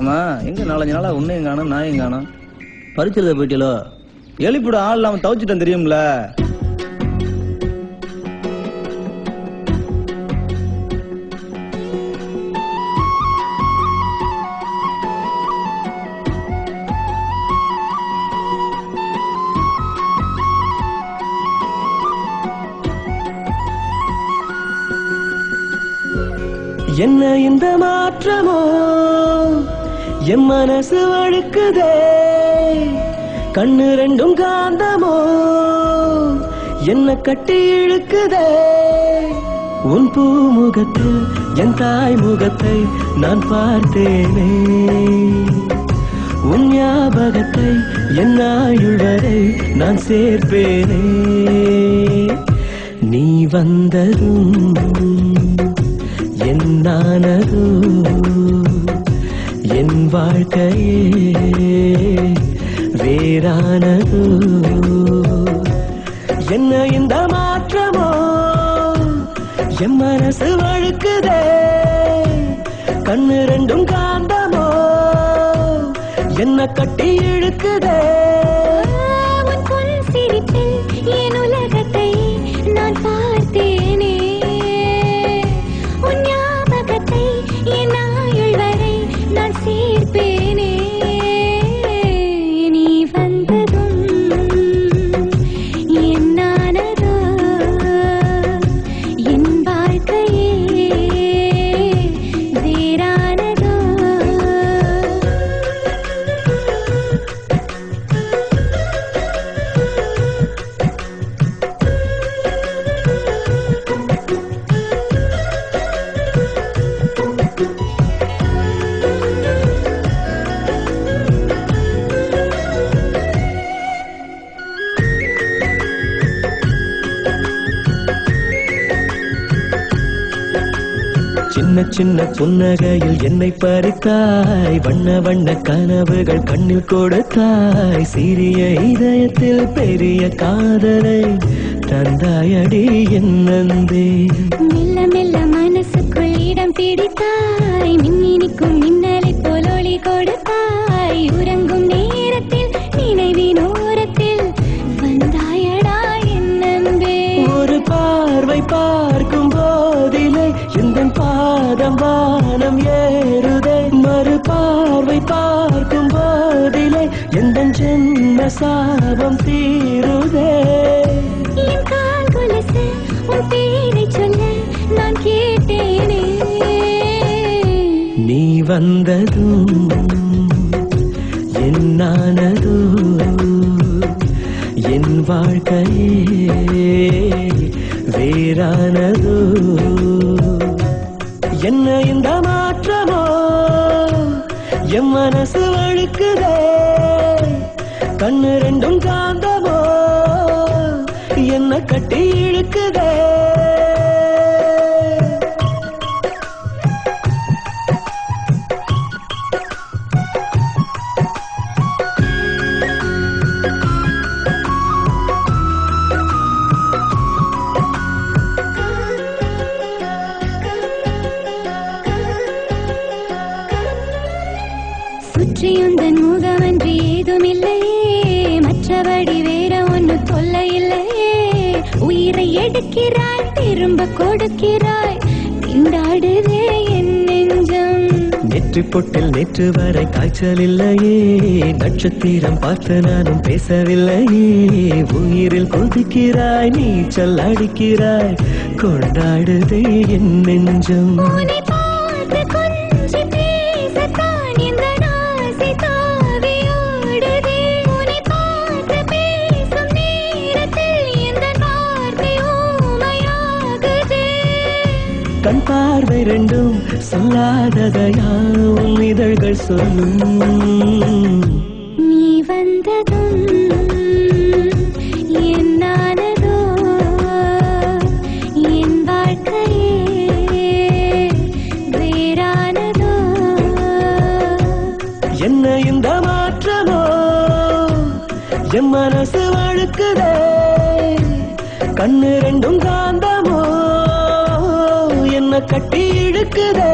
ஆமா எங்க 4-5 நாளா உன்னையும் காணும் நாயும் காணும். பறிச்சத போயிட்டீங்களோ? எலிப்பட ஆள் இல்லாம தவிச்சிட்டேன் தெரியும்ல. என்ன இந்த மாற்றமோ என் மனசு வழுக்குதே, கண்ணு ரெண்டும் காந்தமோ என்ன கட்டி இழுக்குதே. உன் பூமுகத்தில் என் தாய் முகத்தை நான் பார்த்தேனே, உன் ஞாபகத்தை என் ஆயுள் வரை நான் சேர்ப்பேனே. நீ வந்ததும் என்னானதோ என் வாழ்க்கையே வேறானதோ. என்ன இந்த மாற்றமோ என் மனசு வழுக்குதே, கண்ணு ரெண்டும் காந்தமோ என்ன கட்டி இழுக்குதே. உன் பொன் சிரிப்பில் என் உலகத்தை நான் பார்த்தேனே, உன் ஞாபகத்தை என் ஆயுள் வரை நான் சேர்ப்பேனே. நீ வந்ததும் என்னானதோ என் வாழ்க்கையே வேறானதோ. சின்ன சின்ன புன்னகையில் என்னை பறித்தாய், வண்ண வண்ண கனவுகள் கண்ணில் கொடுத்தாய். சிறிய இதயத்தில் பெரிய காதலை தந்தாயடி என் நந்தே. மெல்ல மெல்ல மனசுக்குள் இடம் பிடித்தாய், மின்னினிக்கும் மின்னலை போல் ஒளி கொடுத்தாய். உறங்கும் நேரத்தில் நினைவின் ஓரத்தில் வந்தாயடா என் நந்தே. ஒரு பார்வை பார்க்கும் போதிலே எந்த பாதம் வானம் ஏறுதே, மறு பார்வை பார்க்கும் போதிலே எந்த ஜென்ம சாபம் தீருதே. என் கால் கொலுசு உன் பேரை சொல்ல நான் கேட்டேனே. நீ வந்ததும் என்னானதோ என் வாழ்க்கையே வேறானதோ. என்ன இந்த மாற்றமோ என் மனசு வழுக்குதே, கண்ணு ரெண்டும் காந்தமோ என்ன கட்டி இழுக்குதே. சுற்றியுந்தன் முகமன்றி ஏதுமில்லையே, மற்றபடி வேற ஒன்னு தொல்லை இல்லையே. உயிரை எடுக்கிறாய் திரும்ப கொடுக்கிறாய், திண்டாடுதே என் நெஞ்சம். நெற்றி பொட்டில் நேற்று வரை காய்ச்சல் இல்லையே, நட்சத்திரம் பார்த்து நானும் பேசவில்லையே. உயிரில் கொதிக்கிறாய் நீச்சல் அடிக்கிறாய், கொண்டாடுதே என் நெஞ்சம். கண் பார்வை ரெண்டும் சொல்லாததையா உன் இதழ்கள் சொல்லும். நீ வந்ததும் என்னானதோ என் வாழ்க்கையே வேறானதோ. என்ன இந்த மாற்றமோ என் மனசு வழுக்குதே, கண்ணு ரெண்டும் காந்தமோ என்ன கட்டி இழுக்குதே.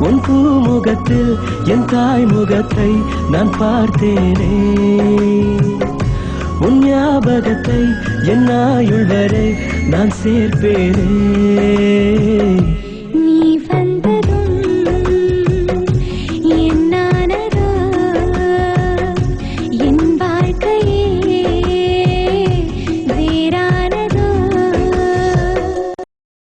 உன் பூ முகத்தில் என் தாய் முகத்தை நான் பார்த்தேனே உன் ஞாபகத்தை என் ஆயுள் வரை நான் சேர்ப்பேனே